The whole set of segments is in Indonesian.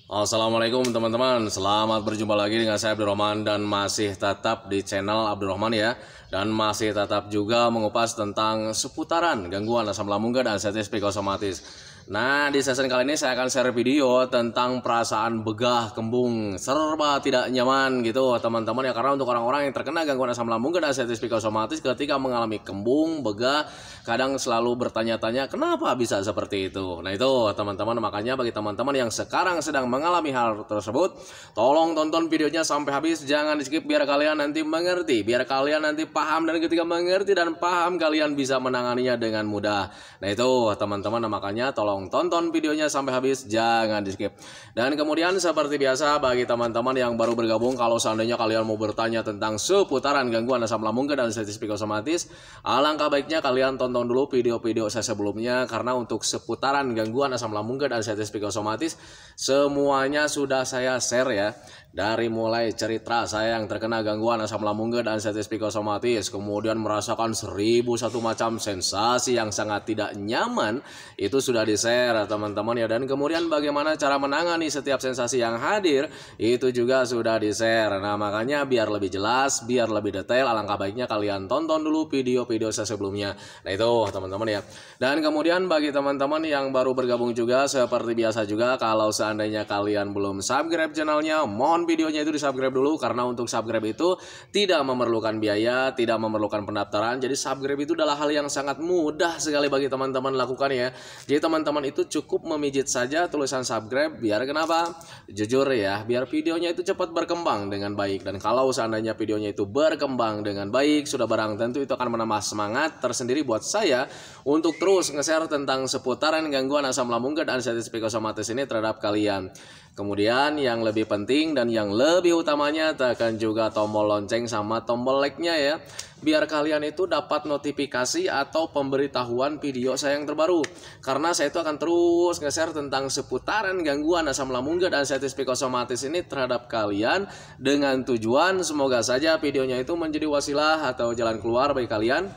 Assalamualaikum teman-teman, selamat berjumpa lagi dengan saya Abdurrahman dan masih tetap di channel Abdurrahman ya. Dan masih tetap juga mengupas tentang seputaran gangguan asam lambung dan anestesi psikosomatis. Nah, di sesi kali ini saya akan share video tentang perasaan begah, kembung, serba tidak nyaman gitu teman-teman ya. Karena untuk orang-orang yang terkena gangguan asam lambung dan anestesi psikosomatis ketika mengalami kembung, begah, kadang selalu bertanya-tanya kenapa bisa seperti itu. Nah itu teman-teman, makanya bagi teman-teman yang sekarang sedang mengalami hal tersebut, tolong tonton videonya sampai habis, jangan di skip biar kalian nanti mengerti, biar kalian nanti paham, dan ketika mengerti dan paham kalian bisa menanganinya dengan mudah. Nah itu teman-teman, makanya tolong tonton videonya sampai habis, jangan di skip. Dan kemudian seperti biasa bagi teman-teman yang baru bergabung, kalau seandainya kalian mau bertanya tentang seputaran gangguan asam lambung dan anestesi psikosomatis, alangkah baiknya kalian tonton dulu video-video saya sebelumnya, karena untuk seputaran gangguan asam lambung dan anestesi psikosomatis semuanya sudah saya share ya. Dari mulai cerita saya yang terkena gangguan asam lambung dan anestesi psikosomatis, kemudian merasakan 1001 macam sensasi yang sangat tidak nyaman, itu sudah di-share teman-teman ya. Dan kemudian bagaimana cara menangani setiap sensasi yang hadir, itu juga sudah di-share. Nah makanya biar lebih jelas, biar lebih detail, alangkah baiknya kalian tonton dulu video-video saya sebelumnya. Nah itu teman-teman ya. Dan kemudian bagi teman-teman yang baru bergabung juga, seperti biasa juga, kalau seandainya kalian belum subscribe channelnya, mohon videonya itu di subscribe dulu, karena untuk subscribe itu tidak memerlukan biaya, tidak memerlukan pendaftaran. Jadi subscribe itu adalah hal yang sangat mudah sekali bagi teman-teman lakukan ya. Jadi teman-teman itu cukup memijit saja tulisan subscribe, biar kenapa? Jujur ya, biar videonya itu cepat berkembang dengan baik. Dan kalau seandainya videonya itu berkembang dengan baik, sudah barang tentu itu akan menambah semangat tersendiri buat saya untuk terus nge-share tentang seputaran gangguan asam lambung dan anestesi psikosomatis ini terhadap kalian. Kemudian yang lebih penting dan yang lebih utamanya, tekan juga tombol lonceng sama tombol like-nya ya, biar kalian itu dapat notifikasi atau pemberitahuan video saya yang terbaru. Karena saya itu akan terus nge-share tentang seputaran gangguan asam lambung dan anestesi psikosomatis ini terhadap kalian, dengan tujuan semoga saja videonya itu menjadi wasilah atau jalan keluar bagi kalian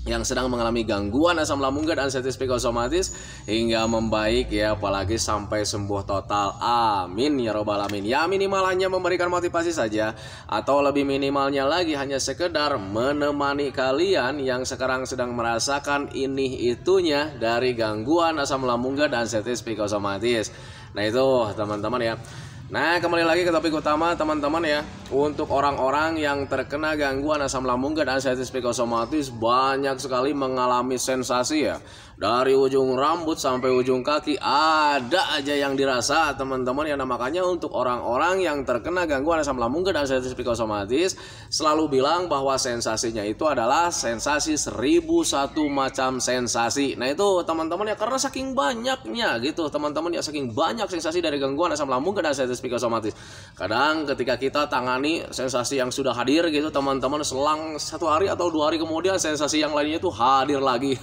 yang sedang mengalami gangguan asam lambung dan anestesi psikosomatis hingga membaik ya, apalagi sampai sembuh total. Amin ya robbal alamin. Ya minimal hanya memberikan motivasi saja, atau lebih minimalnya lagi hanya sekedar menemani kalian yang sekarang sedang merasakan ini itunya dari gangguan asam lambung dan anestesi psikosomatis. Nah itu teman-teman ya. Nah kembali lagi ke topik utama teman-teman ya. Untuk orang-orang yang terkena gangguan asam lambung dan anestesi psikosomatis banyak sekali mengalami sensasi ya. Dari ujung rambut sampai ujung kaki ada aja yang dirasa teman-teman ya. Nah, makanya untuk orang-orang yang terkena gangguan asam lambung dan anestesi psikosomatis selalu bilang bahwa sensasinya itu adalah sensasi 1001 macam sensasi. Nah itu teman-teman ya, karena saking banyaknya gitu teman-teman ya, saking banyak sensasi dari gangguan asam lambung dan anestesi psikosomatis. Kadang ketika kita tangani sensasi yang sudah hadir gitu teman-teman, selang 1 hari atau 2 hari kemudian sensasi yang lainnya itu hadir lagi.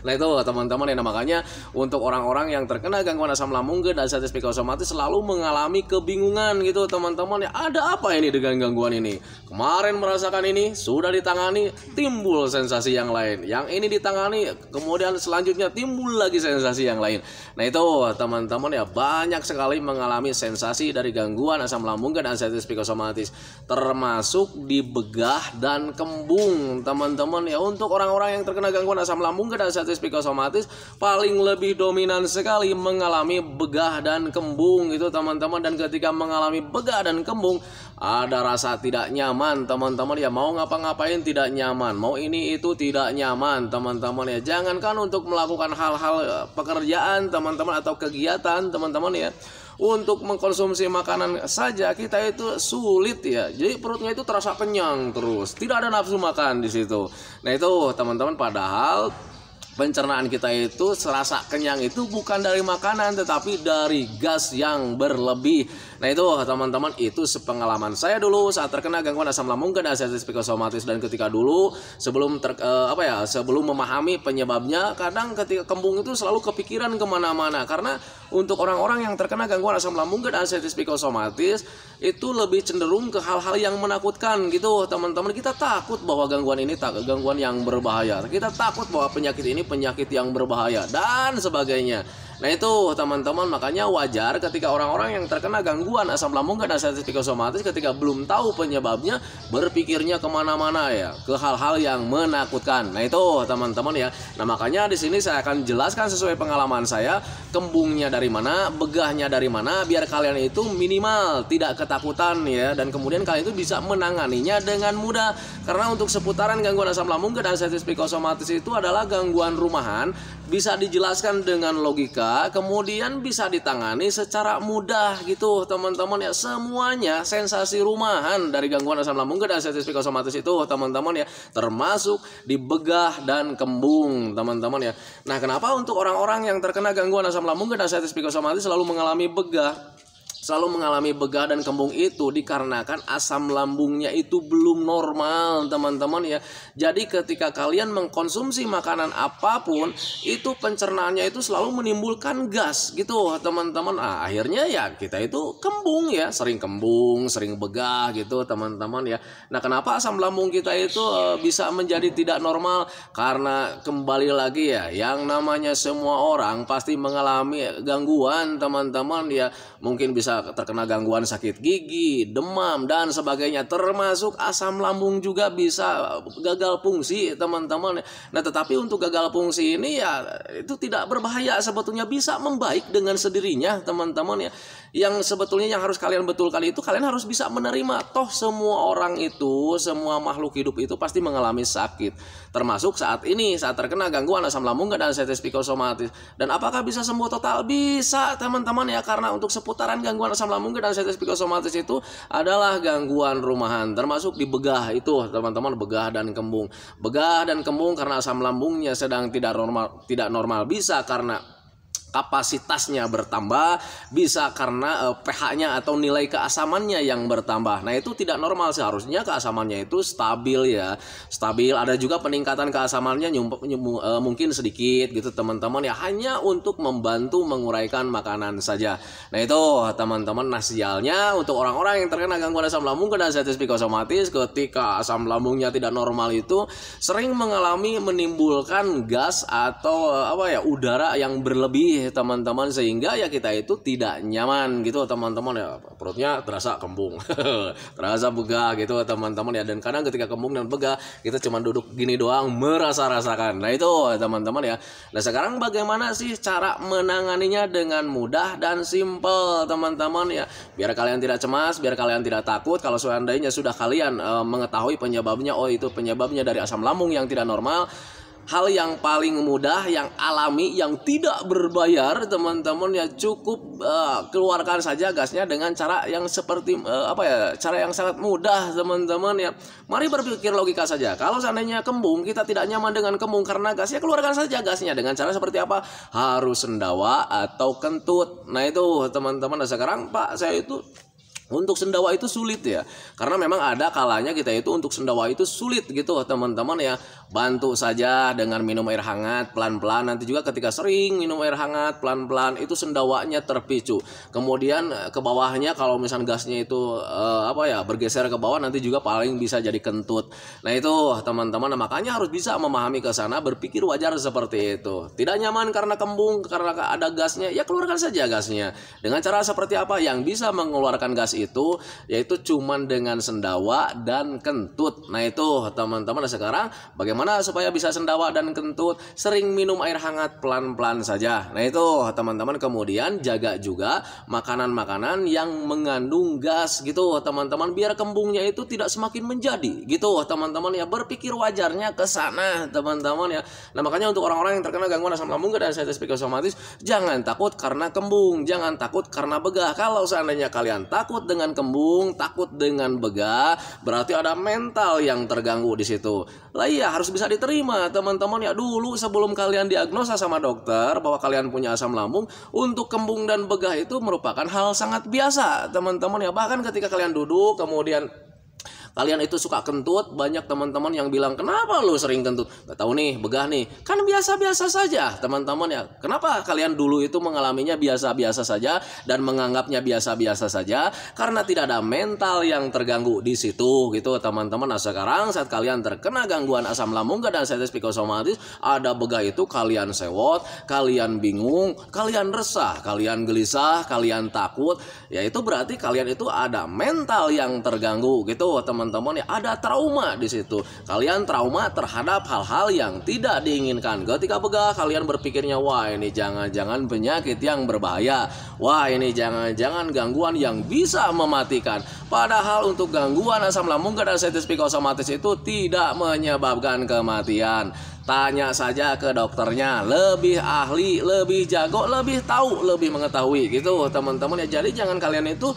Nah itu teman-teman ya, makanya untuk orang-orang yang terkena gangguan asam lambung dan anestesi psikosomatis selalu mengalami kebingungan gitu teman-teman ya. Ada apa ini dengan gangguan ini? Kemarin merasakan ini, sudah ditangani, timbul sensasi yang lain. Yang ini ditangani, kemudian selanjutnya timbul lagi sensasi yang lain. Nah itu teman-teman ya, banyak sekali mengalami sensasi dari gangguan asam lambung dan anestesi psikosomatis, termasuk di begah dan kembung teman-teman ya. Untuk orang-orang yang terkena gangguan asam lambung dan anestesi psikosomatis paling lebih dominan sekali mengalami begah dan kembung gitu teman-teman. Dan ketika mengalami begah dan kembung ada rasa tidak nyaman teman-teman ya, mau ngapa-ngapain tidak nyaman, mau ini itu tidak nyaman teman-teman ya. Jangankan untuk melakukan hal-hal pekerjaan teman-teman atau kegiatan teman-teman ya, untuk mengkonsumsi makanan saja kita itu sulit ya. Jadi perutnya itu terasa kenyang terus, tidak ada nafsu makan di situ. Nah itu teman-teman, padahal pencernaan kita itu serasa kenyang itu bukan dari makanan, tetapi dari gas yang berlebih. Nah itu teman-teman, itu sepengalaman saya dulu saat terkena gangguan asam lambung dan anestesi psikosomatis. Dan ketika dulu sebelum sebelum memahami penyebabnya, kadang ketika kembung itu selalu kepikiran kemana-mana. Karena untuk orang-orang yang terkena gangguan asam lambung dan anestesi psikosomatis itu lebih cenderung ke hal-hal yang menakutkan gitu teman-teman. Kita takut bahwa gangguan ini gangguan yang berbahaya, kita takut bahwa penyakit ini penyakit yang berbahaya dan sebagainya. Nah itu teman-teman, makanya wajar ketika orang-orang yang terkena gangguan asam lambung dan sensitif psikosomatis ketika belum tahu penyebabnya berpikirnya kemana-mana ya, ke hal-hal yang menakutkan. Nah itu teman-teman ya. Nah makanya di sini saya akan jelaskan sesuai pengalaman saya, kembungnya dari mana, begahnya dari mana, biar kalian itu minimal tidak ketakutan ya, dan kemudian kalian itu bisa menanganinya dengan mudah. Karena untuk seputaran gangguan asam lambung dan sensitif psikosomatis itu adalah gangguan rumahan, bisa dijelaskan dengan logika, kemudian bisa ditangani secara mudah gitu teman-teman ya. Semuanya sensasi rumahan dari gangguan asam lambung dan sensitif psikosomatis itu teman-teman ya, termasuk di begah dan kembung teman-teman ya. Nah kenapa untuk orang-orang yang terkena gangguan asam lambung dan sensitif psikosomatis selalu mengalami begah dan kembung itu dikarenakan asam lambungnya itu belum normal teman-teman ya. Jadi ketika kalian mengkonsumsi makanan apapun itu pencernaannya itu selalu menimbulkan gas gitu teman-teman. Akhirnya ya kita itu kembung ya, sering kembung, sering begah gitu teman-teman ya. Nah kenapa asam lambung kita itu bisa menjadi tidak normal? Karena kembali lagi ya, yang namanya semua orang pasti mengalami gangguan teman-teman ya. Mungkin bisa terkena gangguan sakit gigi, demam dan sebagainya, termasuk asam lambung juga bisa gagal fungsi teman-teman. Nah tetapi untuk gagal fungsi ini ya itu tidak berbahaya, sebetulnya bisa membaik dengan sendirinya teman-teman ya. Yang sebetulnya yang harus kalian betulkan itu, kalian harus bisa menerima toh semua orang itu, semua makhluk hidup itu pasti mengalami sakit, termasuk saat ini saat terkena gangguan asam lambung dan sensitif psikosomatis. Dan apakah bisa sembuh total? Bisa teman-teman ya, karena untuk seputaran gangguan asam lambung dan sensitif psikosomatis itu adalah gangguan rumahan, termasuk di begah itu teman-teman, begah dan kembung. Begah dan kembung karena asam lambungnya sedang tidak normal, bisa karena kapasitasnya bertambah, bisa karena pH-nya atau nilai keasamannya yang bertambah. Nah itu tidak normal, seharusnya keasamannya itu stabil ya, stabil. Ada juga peningkatan keasamannya mungkin sedikit gitu teman-teman ya, hanya untuk membantu menguraikan makanan saja. Nah itu teman-teman, nah sialnya untuk orang-orang yang terkena gangguan asam lambung dan sensitif psikosomatis, ketika asam lambungnya tidak normal itu sering mengalami menimbulkan gas atau udara yang berlebih teman-teman, sehingga ya kita itu tidak nyaman gitu teman-teman ya, perutnya terasa kembung terasa begah gitu teman-teman ya. Dan kadang ketika kembung dan begah kita cuma duduk gini doang merasa-rasakan. Nah itu teman-teman ya. Nah sekarang bagaimana sih cara menanganinya dengan mudah dan simpel teman-teman ya, biar kalian tidak cemas, biar kalian tidak takut. Kalau seandainya sudah kalian mengetahui penyebabnya, oh itu penyebabnya dari asam lambung yang tidak normal, hal yang paling mudah, yang alami, yang tidak berbayar teman-teman ya, cukup keluarkan saja gasnya dengan cara yang seperti cara yang sangat mudah teman-teman ya. Mari berpikir logika saja. Kalau seandainya kembung, kita tidak nyaman dengan kembung karena gasnya, keluarkan saja gasnya dengan cara seperti apa? Harus sendawa atau kentut. Nah itu teman-teman. Nah sekarang Pak, saya itu untuk sendawa itu sulit ya, karena memang ada kalanya kita itu untuk sendawa itu sulit gitu teman-teman ya. Bantu saja dengan minum air hangat pelan-pelan. Nanti juga ketika sering minum air hangat pelan-pelan itu sendawanya terpicu. Kemudian ke bawahnya kalau misalnya gasnya itu bergeser ke bawah, nanti juga paling bisa jadi kentut. Nah itu teman-teman, nah, makanya harus bisa memahami ke sana, berpikir wajar seperti itu. Tidak nyaman karena kembung, karena ada gasnya, ya keluarkan saja gasnya. Dengan cara seperti apa? Yang bisa mengeluarkan gas itu yaitu cuman dengan sendawa dan kentut. Nah itu teman-teman, sekarang bagaimana supaya bisa sendawa dan kentut? Sering minum air hangat pelan-pelan saja. Nah itu teman-teman. Kemudian jaga juga makanan-makanan yang mengandung gas gitu teman-teman, biar kembungnya itu tidak semakin menjadi gitu teman-teman ya. Berpikir wajarnya ke sana teman-teman ya. Nah makanya untuk orang-orang yang terkena gangguan asam lambung dan sensitif psikosomatis, jangan takut karena kembung, jangan takut karena begah. Kalau seandainya kalian takut dengan kembung, takut dengan begah, berarti ada mental yang terganggu di situ. Lah iya, harus bisa diterima teman-teman ya. Dulu sebelum kalian diagnosa sama dokter bahwa kalian punya asam lambung, untuk kembung dan begah itu merupakan hal sangat biasa teman-teman ya. Bahkan ketika kalian duduk kemudian kalian itu suka kentut, banyak teman-teman yang bilang, kenapa lu sering kentut? Gak tahu nih, begah nih. Kan biasa-biasa saja teman-teman ya. Kenapa kalian dulu itu mengalaminya biasa-biasa saja dan menganggapnya biasa-biasa saja? Karena tidak ada mental yang terganggu di situ gitu teman-teman. Nah sekarang saat kalian terkena gangguan asam lambung dan diabetes psikosomatis, ada begah itu kalian sewot, kalian bingung, kalian resah, kalian gelisah, kalian takut. Ya itu berarti kalian itu ada mental yang terganggu gitu teman-teman ya, ada trauma di situ. Kalian trauma terhadap hal-hal yang tidak diinginkan. Ketika begah kalian berpikirnya, wah ini jangan-jangan penyakit yang berbahaya, wah ini jangan-jangan gangguan yang bisa mematikan. Padahal untuk gangguan asam lambung dan diabetes psikosomatis itu tidak menyebabkan kematian. Tanya saja ke dokternya, lebih ahli, lebih jago, lebih tahu, lebih mengetahui gitu teman-teman ya. Jadi jangan kalian itu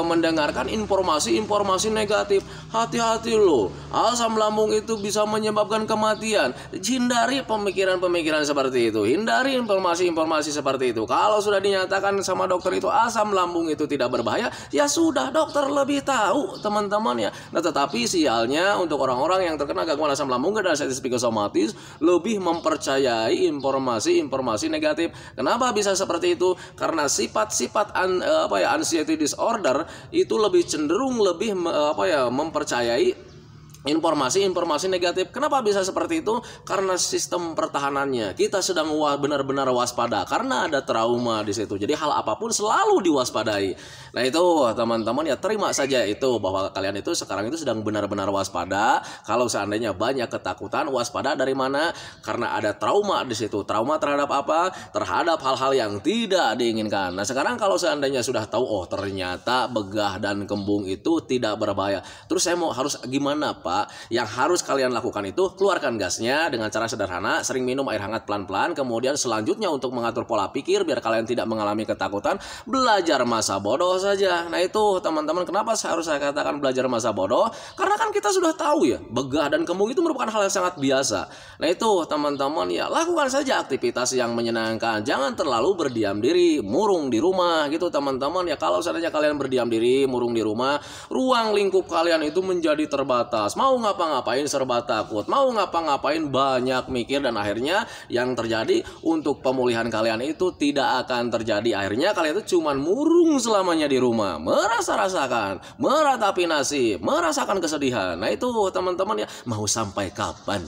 mendengarkan informasi-informasi negatif. Hati-hati loh, asam lambung itu bisa menyebabkan kematian. Hindari pemikiran-pemikiran seperti itu, hindari informasi-informasi seperti itu. Kalau sudah dinyatakan sama dokter itu asam lambung itu tidak berbahaya, ya sudah, dokter lebih tahu teman-teman ya. Nah tetapi sialnya untuk orang-orang yang terkena gangguan asam lambung dan diabetes psikosomatis lebih mempercayai informasi-informasi negatif. Kenapa bisa seperti itu? Karena sifat-sifat anxiety disorder itu lebih cenderung mempercayai informasi-informasi negatif. Kenapa bisa seperti itu? Karena sistem pertahanannya kita sedang benar-benar waspada karena ada trauma di situ. Jadi hal apapun selalu diwaspadai. Nah itu teman-teman ya, terima saja itu bahwa kalian itu sekarang itu sedang benar-benar waspada. Kalau seandainya banyak ketakutan, waspada dari mana? Karena ada trauma di situ. Trauma terhadap apa? Terhadap hal-hal yang tidak diinginkan. Nah sekarang kalau seandainya sudah tahu, oh ternyata begah dan kembung itu tidak berbahaya. Terus saya harus gimana Pak? Yang harus kalian lakukan itu keluarkan gasnya dengan cara sederhana, sering minum air hangat pelan-pelan. Kemudian selanjutnya untuk mengatur pola pikir biar kalian tidak mengalami ketakutan, belajar masa bodoh saja. Nah itu teman-teman, kenapa harus saya katakan belajar masa bodoh? Karena kan kita sudah tahu ya, begah dan kembung itu merupakan hal yang sangat biasa. Nah itu teman-teman ya, lakukan saja aktivitas yang menyenangkan. Jangan terlalu berdiam diri, murung di rumah gitu teman-teman ya. Kalau seandainya kalian berdiam diri, murung di rumah, ruang lingkup kalian itu menjadi terbatas. Mau ngapa-ngapain serba takut, mau ngapa-ngapain banyak mikir, dan akhirnya yang terjadi untuk pemulihan kalian itu tidak akan terjadi. Akhirnya kalian itu cuman murung selamanya di rumah, merasa-rasakan, meratapi nasib, merasakan kesedihan. Nah itu teman-teman ya, mau sampai kapan?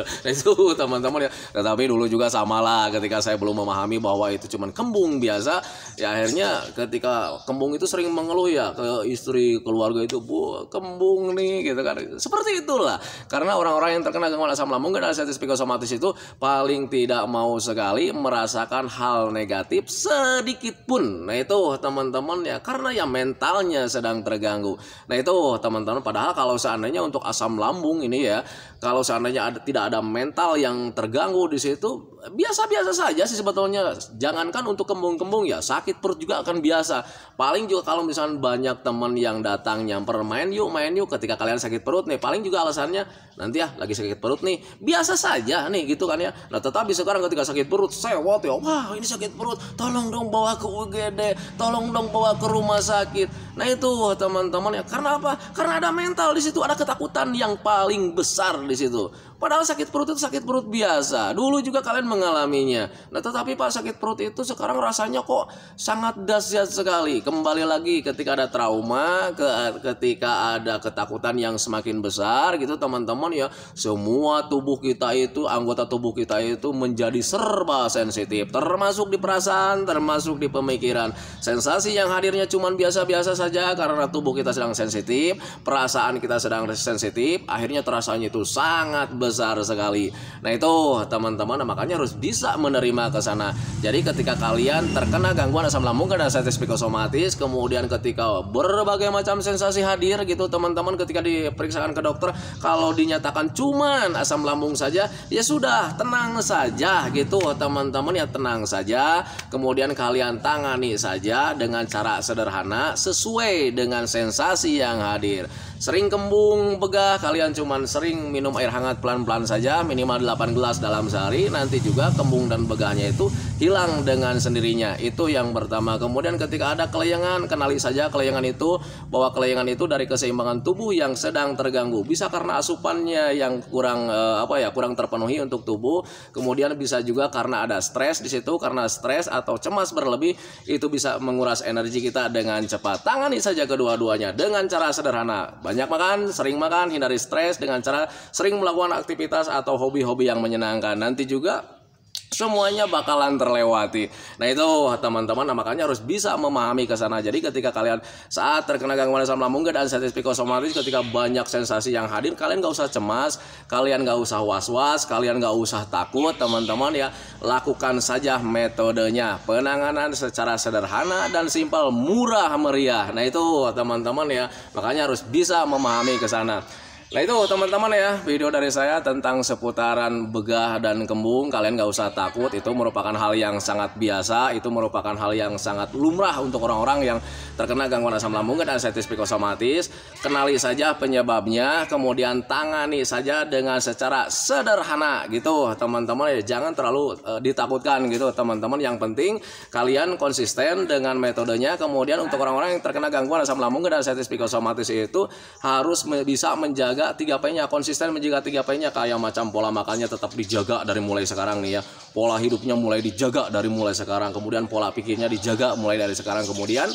Nah itu teman-teman ya. Tetapi dulu juga samalah, ketika saya belum memahami bahwa itu cuman kembung biasa, ya akhirnya ketika kembung itu sering mengeluh ya ke istri, keluarga itu, bu kembung nih gitu kan. Seperti itulah, karena orang-orang yang terkena gangguan asam lambung dan diabetes psikosomatis itu paling tidak mau sekali merasakan hal negatif sedikit pun. Nah itu teman-teman ya, karena ya mentalnya sedang terganggu. Nah itu teman-teman, padahal kalau seandainya untuk asam lambung ini ya, kalau seandainya tidak ada mental yang terganggu di situ, biasa-biasa saja sih sebetulnya. Jangankan untuk kembung-kembung ya, sakit perut juga akan biasa. Paling juga kalau misalnya banyak teman yang datang nyamper, main yuk, ketika kalian sakit perut nih, paling juga alasannya nanti ya lagi sakit perut nih, biasa saja nih gitu kan ya. Nah tetapi sekarang ketika sakit perut, sewot ya, wah ini sakit perut, tolong dong bawa ke UGD, tolong dong bawa ke rumah sakit. Nah itu teman-teman ya, karena apa? Karena ada mental di situ, ada ketakutan yang paling besar di situ. Padahal sakit perut itu sakit perut biasa. Dulu juga kalian mengalaminya. Nah tetapi Pak, sakit perut itu sekarang rasanya kok sangat dahsyat sekali. Kembali lagi ketika ada trauma, ketika ada ketakutan yang semakin besar gitu teman-teman ya, semua tubuh kita itu, anggota tubuh kita itu menjadi serba sensitif. Termasuk di perasaan, termasuk di pemikiran. Sensasi yang hadirnya cuman biasa-biasa saja karena tubuh kita sedang sensitif, perasaan kita sedang sensitif, akhirnya terasanya itu sangat besar sekali. Nah itu teman-teman, makanya harus bisa menerima ke sana. Jadi ketika kalian terkena gangguan asam lambung dan diabetes psikosomatis, kemudian ketika berbagai macam sensasi hadir gitu teman-teman, ketika diperiksakan ke dokter, kalau dinyatakan cuman asam lambung saja, ya sudah, tenang saja gitu teman-teman ya, tenang saja. Kemudian kalian tangani saja dengan cara sederhana sesuai dengan sensasi yang hadir. Sering kembung, begah, kalian cuman sering minum air hangat pelan-pelan saja, minimal 8 gelas dalam sehari. Nanti juga kembung dan begahnya itu hilang dengan sendirinya. Itu yang pertama. Kemudian ketika ada kelayangan, kenali saja kelayangan itu, bahwa kelayangan itu dari keseimbangan tubuh yang sedang terganggu. Bisa karena asupannya yang kurang kurang terpenuhi untuk tubuh. Kemudian bisa juga karena ada stres di situ, karena stres atau cemas berlebih itu bisa menguras energi kita dengan cepat. Tangani saja kedua-duanya dengan cara sederhana. Banyak makan, sering makan, hindari stres dengan cara sering melakukan aktivitas atau hobi-hobi yang menyenangkan. Nanti juga semuanya bakalan terlewati. Nah itu teman-teman, makanya harus bisa memahami ke sana. Jadi ketika kalian saat terkena gangguan asam lambung dan anxiety psikosomatis, ketika banyak sensasi yang hadir, kalian gak usah cemas, kalian gak usah was-was, kalian gak usah takut teman-teman ya. Lakukan saja metodenya, penanganan secara sederhana dan simpel, murah meriah. Nah itu teman-teman ya, makanya harus bisa memahami ke sana. Nah itu teman-teman ya, video dari saya tentang seputaran begah dan kembung. Kalian gak usah takut, itu merupakan hal yang sangat biasa, itu merupakan hal yang sangat lumrah untuk orang-orang yang terkena gangguan asam lambung dan anxiety psikosomatis. Kenali saja penyebabnya, kemudian tangani saja dengan secara sederhana gitu teman-teman ya. Jangan terlalu ditakutkan gitu teman-teman. Yang penting kalian konsisten dengan metodenya. Kemudian untuk orang-orang yang terkena gangguan asam lambung dan anxiety psikosomatis itu harus bisa menjaga 3P-nya, konsisten menjaga 3P-nya, kayak macam pola makannya tetap dijaga dari mulai sekarang nih ya. Pola hidupnya mulai dijaga dari mulai sekarang. Kemudian pola pikirnya dijaga mulai dari sekarang. Kemudian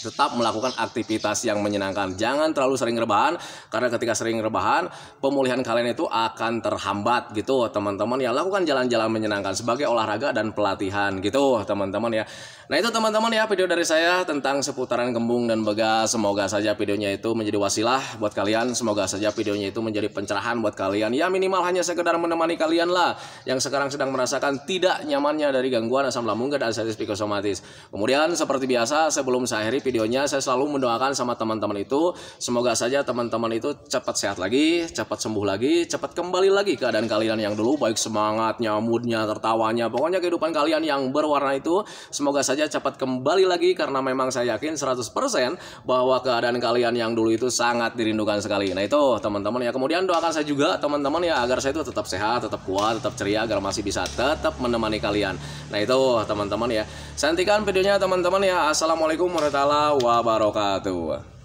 tetap melakukan aktivitas yang menyenangkan. Jangan terlalu sering rebahan, karena ketika sering rebahan, pemulihan kalian itu akan terhambat gitu teman-teman ya. Lakukan jalan-jalan menyenangkan sebagai olahraga dan pelatihan gitu teman-teman ya. Nah itu teman-teman ya, video dari saya tentang seputaran kembung dan begah. Semoga saja videonya itu menjadi wasilah buat kalian. Semoga saja videonya itu menjadi pencerahan buat kalian. Ya minimal hanya sekedar menemani kalian lah yang sekarang sedang merasakan tidak nyamannya dari gangguan asam lambung dan anxiety psikosomatis. Kemudian seperti biasa, sebelum saya akhiri videonya, saya selalu mendoakan sama teman-teman itu, semoga saja teman-teman itu cepat sehat lagi, cepat sembuh lagi, cepat kembali lagi keadaan kalian yang dulu, baik semangatnya, moodnya, tertawanya, pokoknya kehidupan kalian yang berwarna itu semoga saja cepat kembali lagi, karena memang saya yakin 100% bahwa keadaan kalian yang dulu itu sangat dirindukan sekali. Nah itu teman-teman ya. Kemudian doakan saya juga teman-teman ya, agar saya itu tetap sehat, tetap kuat, tetap ceria, agar masih bisa tetap menemani kalian. Nah itu teman-teman ya. Saya hentikan videonya teman-teman ya. Assalamualaikum warahmatullahi wabarakatuh.